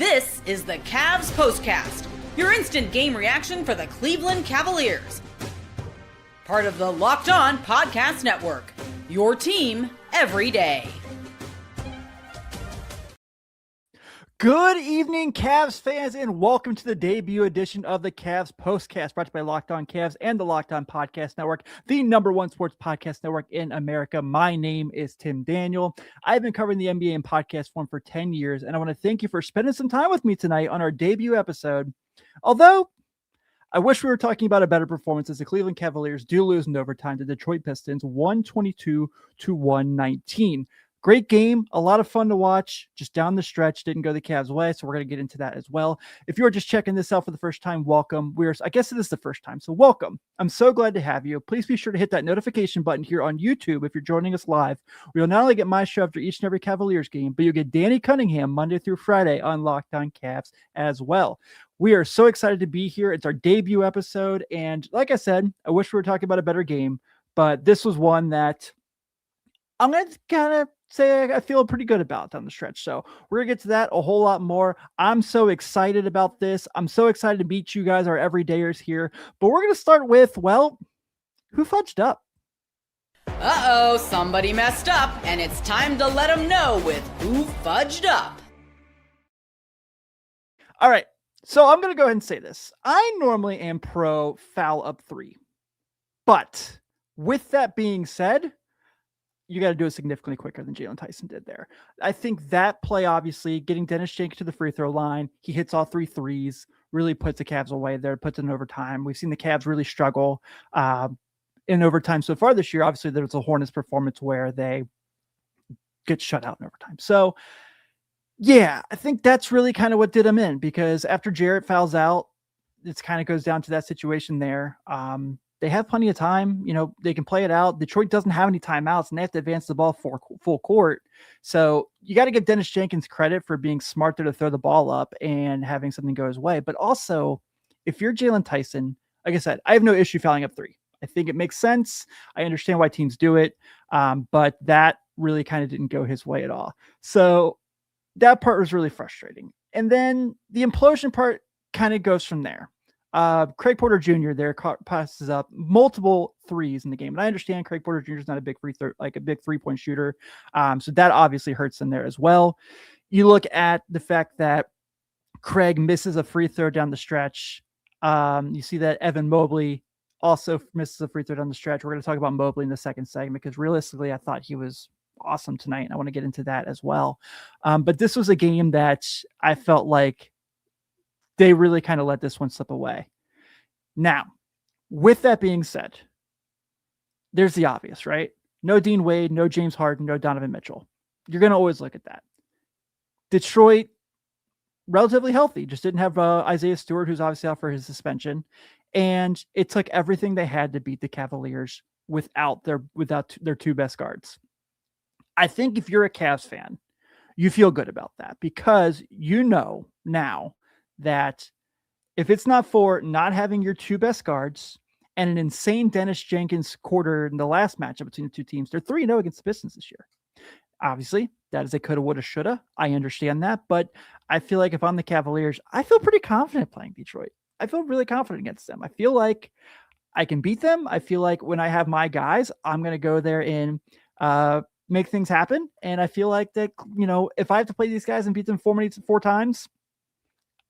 This is the CAVS POSTCAST, your instant game reaction for the Cleveland Cavaliers. Part of the Locked On Podcast Network, your team every day. Good evening, Cavs fans, and welcome to the debut edition of the Cavs POSTCAST, brought to you by Locked On Cavs and the Locked On Podcast Network, the #1 sports podcast network in America. My name is Tim Daniel. I've been covering the NBA in podcast form for 10 years, and I want to thank you for spending some time with me tonight on our debut episode. Although, I wish we were talking about a better performance, as the Cleveland Cavaliers do lose in overtime to Detroit Pistons, 122-119. Great game, a lot of fun to watch, just down the stretch, didn't go the Cavs' way, so we're going to get into that as well. If you are just checking this out for the first time, welcome. I guess it is the first time, so welcome. I'm so glad to have you. Please be sure to hit that notification button here on YouTube if you're joining us live. We'll not only get my show after each and every Cavaliers game, but you'll get Danny Cunningham Monday through Friday on Locked On Cavs as well. We are so excited to be here. It's our debut episode, and like I said, I wish we were talking about a better game, but this was one that I'm going to kind of say I feel pretty good about down the stretch. So we're going to get to that a whole lot more. I'm so excited about this. I'm so excited to meet you guys, our everydayers here. But we're going to start with, well, who fudged up? Uh-oh, somebody messed up, and it's time to let them know with who fudged up. All right, so I'm going to go ahead and say this. I normally am pro foul up three. But with that being said, you got to do it significantly quicker than Jaylon Tyson did there. I think that play, obviously, getting Dennis Jenkins to the free throw line, he hits all 3 threes, really puts the Cavs away there, puts it in overtime. We've seen the Cavs really struggle in overtime so far this year. Obviously, there was a Hornets performance where they get shut out in overtime. So, yeah, I think that's really kind of what did them in, because after Jarrett fouls out, it kind of goes down to that situation there. They have plenty of time. You know, they can play it out. Detroit doesn't have any timeouts, and they have to advance the ball for full court. So you got to give Dennis Jenkins credit for being smart there to throw the ball up and having something go his way. But also, if you're Jaylon Tyson, like I said, I have no issue fouling up 3. I think it makes sense. I understand why teams do it, but that really kind of didn't go his way at all. So that part was really frustrating. And then the implosion part kind of goes from there. Craig Porter Jr. there passes up multiple threes in the game. And I understand Craig Porter Jr. is not a big big 3-point shooter. So that obviously hurts them there as well. You look at the fact that Craig misses a free throw down the stretch. You see that Evan Mobley also misses a free throw down the stretch. We're going to talk about Mobley in the second segment, because realistically, I thought he was awesome tonight, and I want to get into that as well. But this was a game that I felt like they really kind of let this one slip away. Now, with that being said, there's the obvious, right? No Dean Wade, no James Harden, no Donovan Mitchell. You're going to always look at that. Detroit, relatively healthy, just didn't have Isaiah Stewart, who's obviously out for his suspension. And it took everything they had to beat the Cavaliers without their 2 best guards. I think if you're a Cavs fan, you feel good about that, because you know now that if it's not for not having your 2 best guards and an insane Dennis Jenkins quarter in the last matchup between the 2 teams, they're 3-0 against the Pistons this year. Obviously, that is a coulda, woulda, shoulda. I understand that, but I feel like if I'm the Cavaliers, I feel pretty confident playing Detroit. I feel really confident against them. I feel like I can beat them. I feel like when I have my guys, I'm going to go there and make things happen. And I feel like that, you know, if I have to play these guys and beat them 4 times,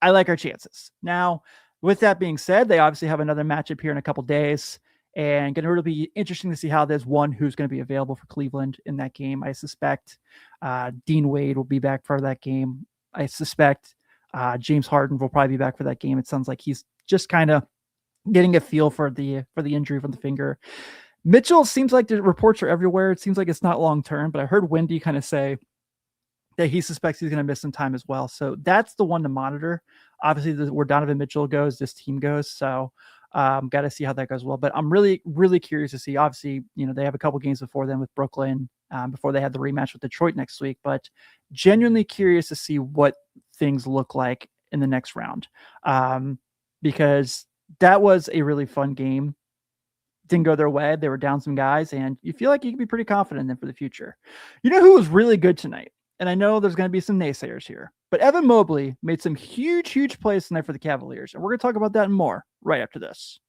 I like our chances. Now, with that being said, they obviously have another matchup here in a couple days, and going to really be interesting to see how there's who's going to be available for Cleveland in that game. I suspect Dean Wade will be back for that game. I suspect James Harden will probably be back for that game. It sounds like he's just kind of getting a feel for the injury from the finger. Mitchell, seems like the reports are everywhere. It seems like it's not long term, but I heard Wendy kind of say that he suspects he's going to miss some time as well. So that's the one to monitor. Obviously, where Donovan Mitchell goes, this team goes. So got to see how that goes well. But I'm really, really curious to see. Obviously, you know, they have a couple games before them with Brooklyn, before they had the rematch with Detroit next week. But genuinely curious to see what things look like in the next round, because that was a really fun game. Didn't go their way. They were down some guys, and you feel like you can be pretty confident in them for the future. You know who was really good tonight? And I know there's going to be some naysayers here, But Evan Mobley made some huge plays tonight for the Cavaliers, and we're going to talk about that and more right after this.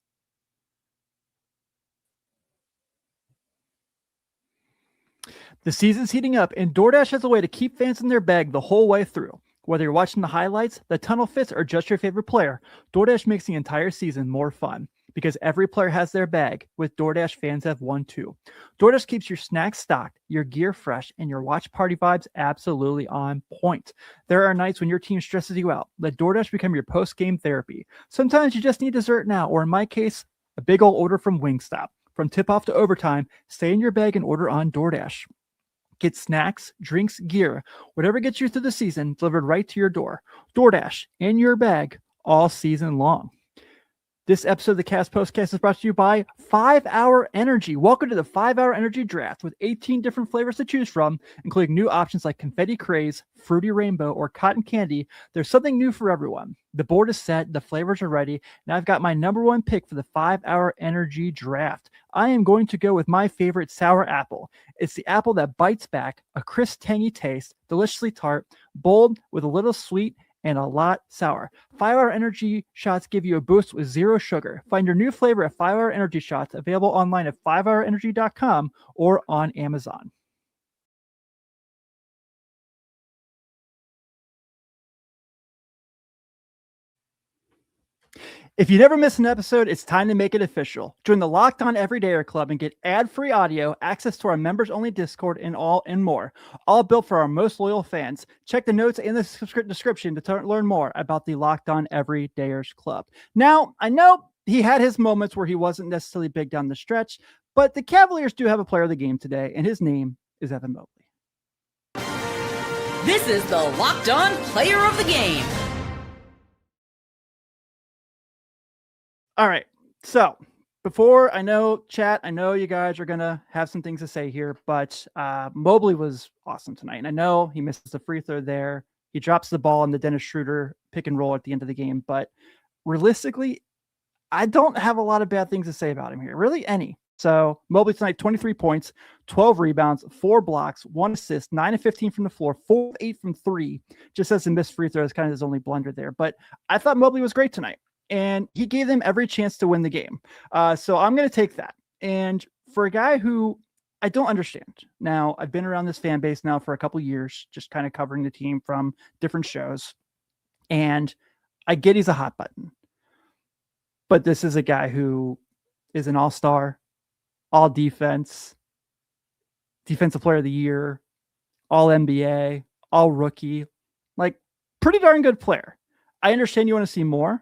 The season's heating up, and DoorDash has a way to keep fans in their bag the whole way through. Whether you're watching the highlights, the tunnel fits, or just your favorite player, DoorDash makes the entire season more fun. Because every player has their bag, with DoorDash fans have one too. DoorDash keeps your snacks stocked, your gear fresh, and your watch party vibes absolutely on point. There are nights when your team stresses you out. Let DoorDash become your post-game therapy. Sometimes you just need dessert now, or in my case, a big old order from Wingstop. From tip-off to overtime, stay in your bag and order on DoorDash. Get snacks, drinks, gear, whatever gets you through the season, delivered right to your door. DoorDash, in your bag, all season long. This episode of the CAVS POSTCAST is brought to you by 5 Hour Energy. Welcome to the 5 Hour Energy Draft with 18 different flavors to choose from, including new options like Confetti Craze, Fruity Rainbow, or Cotton Candy. There's something new for everyone. The board is set, the flavors are ready, and I've got my number one pick for the 5 Hour Energy Draft. I am going to go with my favorite sour apple. It's the apple that bites back, a crisp, tangy taste, deliciously tart, bold with a little sweet, and a lot sour. 5 Hour Energy Shots give you a boost with zero sugar. Find your new flavor at 5 Hour Energy Shots, available online at 5hourenergy.com or on Amazon. If you never miss an episode, it's time to make it official. Join the Locked On Everydayer Club and get ad-free audio, access to our members-only Discord, and more. All built for our most loyal fans. Check the notes in the description to learn more about the Locked On Everydayers Club. Now, I know he had his moments where he wasn't necessarily big down the stretch, but the Cavaliers do have a player of the game today, and his name is Evan Mobley. This is the Locked On Player of the Game. All right. So before I know you guys are going to have some things to say here, but Mobley was awesome tonight. And I know he misses the free throw there. He drops the ball in the Dennis Schroeder pick and roll at the end of the game. But realistically, I don't have a lot of bad things to say about him here. Really, any. So Mobley tonight, 23 points, 12 rebounds, 4 blocks, 1 assist, 9 of 15 from the floor, 4 of 8 from 3. Just as a missed free throw is kind of his only blunder there. But I thought Mobley was great tonight. And he gave them every chance to win the game. So I'm going to take that. And for a guy who I don't understand. Now, I've been around this fan base now for a couple years, just kind of covering the team from different shows. And I get he's a hot button. But this is a guy who is an all-star, all defense, defensive player of the year, all NBA, all rookie, like pretty darn good player. I understand you want to see more.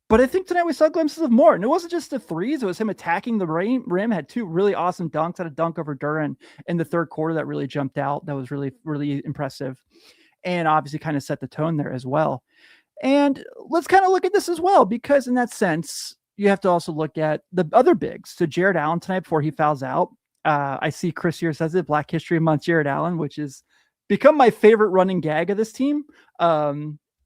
But I think tonight we saw glimpses of more. And it wasn't just the threes. It was him attacking the rim, had 2 really awesome dunks, had a dunk over Duran in the third quarter that really jumped out. That was really, really impressive. And obviously kind of set the tone there as well. And let's kind of look at this as well, because in that sense, you have to also look at the other bigs. So Jarrett Allen tonight before he fouls out. I see Chris here says it, Black History Month Jarrett Allen, which is become my favorite running gag of this team.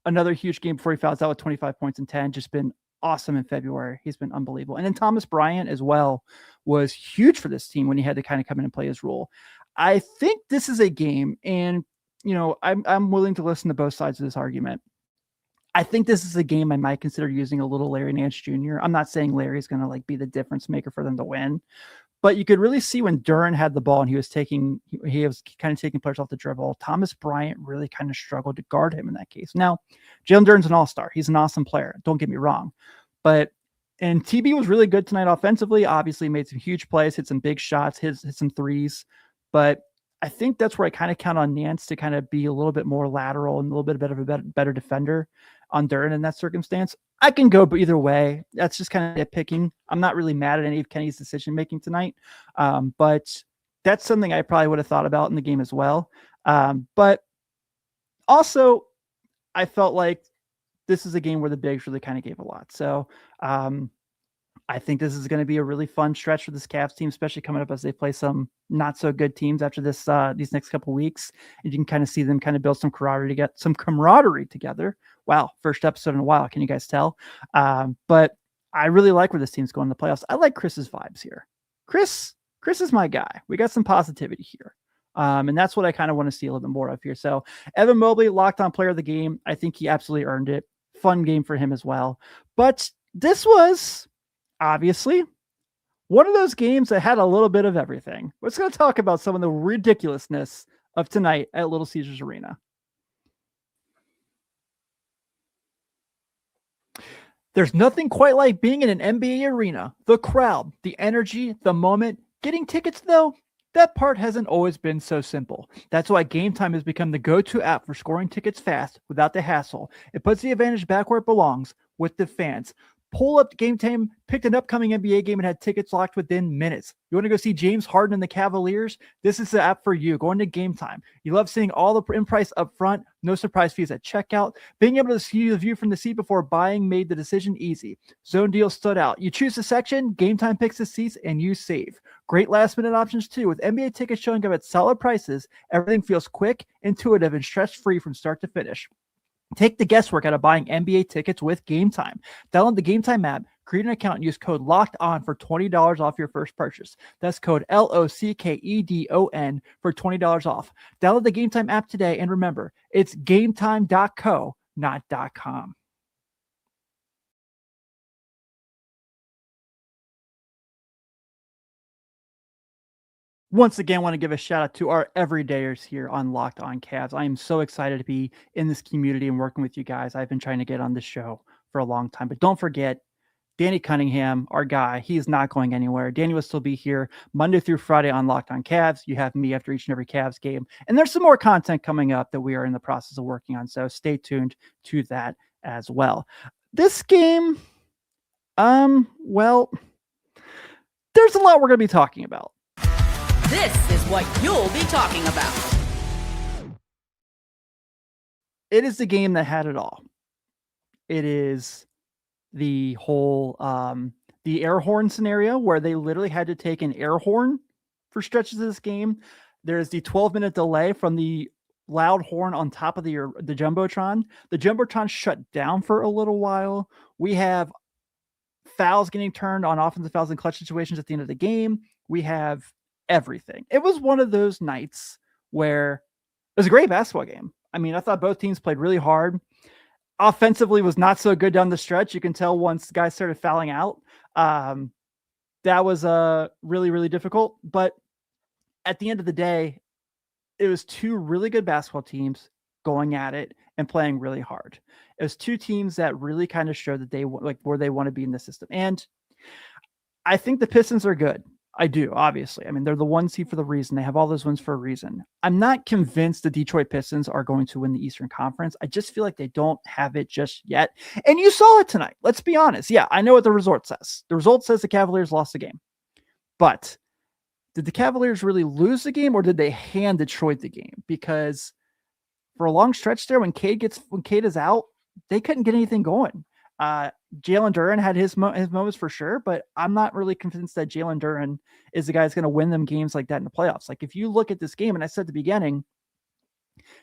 Another huge game before he fouls out with 25 points and 10. Just been awesome in February. He's been unbelievable. And then Thomas Bryant as well was huge for this team when he had to kind of come in and play his role. I think this is a game, and I'm willing to listen to both sides of this argument. I think this is a game I might consider using a little Larry Nance Jr. I'm not saying Larry's going to be the difference maker for them to win, but you could really see when Duran had the ball and he was kind of taking players off the dribble. Thomas Bryant really kind of struggled to guard him in that case. Now, Jaylon Duran's an all-star. He's an awesome player. Don't get me wrong. And TB was really good tonight offensively. Obviously made some huge plays, hit some big shots, hit some threes. But I think that's where I kind of count on Nance to kind of be a little bit more lateral and a little bit of a better defender on Duran in that circumstance. I can go either way. That's just kind of nitpicking. I'm not really mad at any of Kenny's decision-making tonight. But that's something I probably would have thought about in the game as well. But also, I felt like this is a game where the bigs really kind of gave a lot. So I think this is going to be a really fun stretch for this Cavs team, especially coming up as they play some not so good teams after this these next couple of weeks. And you can kind of see them kind of build some camaraderie together. Wow, first episode in a while. Can you guys tell? But I really like where this team's going in the playoffs. I like Chris's vibes here. Chris is my guy. We got some positivity here. And that's what I kind of want to see a little bit more of here. So Evan Mobley, locked on player of the game. I think he absolutely earned it. Fun game for him as well. But this was obviously one of those games that had a little bit of everything. Let's go talk about some of the ridiculousness of tonight at Little Caesars Arena. There's nothing quite like being in an NBA arena. The crowd, the energy, the moment. Getting tickets, though, that part hasn't always been so simple. That's why Game Time has become the go-to app for scoring tickets fast without the hassle. It puts the advantage back where it belongs, with the fans. Pull up Game Time, picked an upcoming NBA game, and had tickets locked within minutes. You want to go see James Harden and the Cavaliers? This is the app for you. Go into Game Time. You love seeing all the in price up front, no surprise fees at checkout. Being able to see the view from the seat before buying made the decision easy. Zone deals stood out. You choose the section, Game Time picks the seats, and you save. Great last minute options too. With NBA tickets showing up at solid prices, everything feels quick, intuitive, and stress-free from start to finish. Take the guesswork out of buying NBA tickets with Game Time. Download the Game Time app, create an account, and use code LOCKEDON for $20 off your first purchase. That's code LOCKEDON for $20 off. Download the Game Time app today, and remember, it's gametime.co, not .com. Once again, I want to give a shout out to our everydayers here on Locked On Cavs. I am so excited to be in this community and working with you guys. I've been trying to get on this show for a long time, but don't forget, Danny Cunningham, our guy, he's not going anywhere. Danny will still be here Monday through Friday on Locked On Cavs. You have me after each and every Cavs game. And there's some more content coming up that we are in the process of working on. So stay tuned to that as well. This game, well, there's a lot we're going to be talking about. This is what you'll be talking about. It is the game that had it all. It is the whole the air horn scenario where they literally had to take an air horn for stretches of this game. There's the 12-minute delay from the loud horn on top of the Jumbotron. The Jumbotron shut down for a little while. We have fouls getting turned on offensive fouls in clutch situations at the end of the game. We have everything. It was one of those nights where it was a great basketball game. I mean, I thought both teams played really hard. Offensively was not so good down the stretch. You can tell once guys started fouling out. That was really, really difficult. But at the end of the day, it was two really good basketball teams going at it and playing really hard. It was two teams that really kind of showed that they like where they want to be in the system. And I think the Pistons are good. I do, obviously. I mean, they're the 1 seed for the reason. They have all those wins for a reason. I'm not convinced the Detroit Pistons are going to win the Eastern Conference. I just feel like they don't have it just yet. And you saw it tonight. Let's be honest. Yeah, I know what the result says. The result says the Cavaliers lost the game. But did the Cavaliers really lose the game, or did they hand Detroit the game? Because for a long stretch there, when Cade is out, they couldn't get anything going. Jalen Duren had his moments for sure, but I'm not really convinced that Jalen Duren is the guy that's going to win them games like that in the playoffs. Like if you look at this game, and I said at the beginning,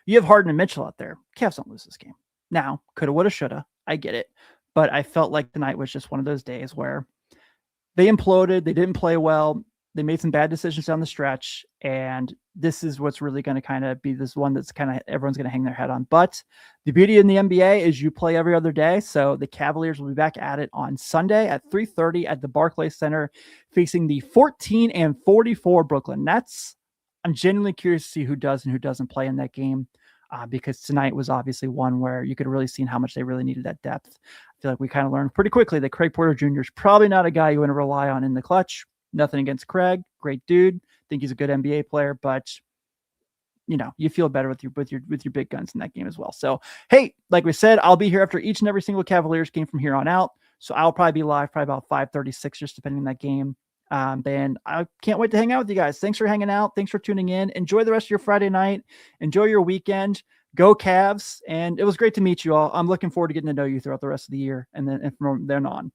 you have Harden and Mitchell out there. Cavs don't lose this game. Now, coulda, woulda, shoulda. I get it. But I felt like tonight was just one of those days where they imploded. They didn't play well. They made some bad decisions down the stretch. And this is what's really going to kind of be this one that's kind of everyone's going to hang their head on. But the beauty in the NBA is you play every other day. So the Cavaliers will be back at it on Sunday at 3:30 at the Barclays Center, facing the 14-44 Brooklyn Nets. I'm genuinely curious to see who does and who doesn't play in that game, because tonight was obviously one where you could really see how much they really needed that depth. I feel like we kind of learned pretty quickly that Craig Porter Jr. is probably not a guy you want to rely on in the clutch. Nothing against Craig, great dude. Think he's a good NBA player, but you know, you feel better with your big guns in that game as well. So, hey, like we said, I'll be here after each and every single Cavaliers game from here on out. So I'll probably be live probably about 5:36, just depending on that game. And I can't wait to hang out with you guys. Thanks for hanging out. Thanks for tuning in. Enjoy the rest of your Friday night. Enjoy your weekend. Go Cavs. And it was great to meet you all. I'm looking forward to getting to know you throughout the rest of the year and then from then on.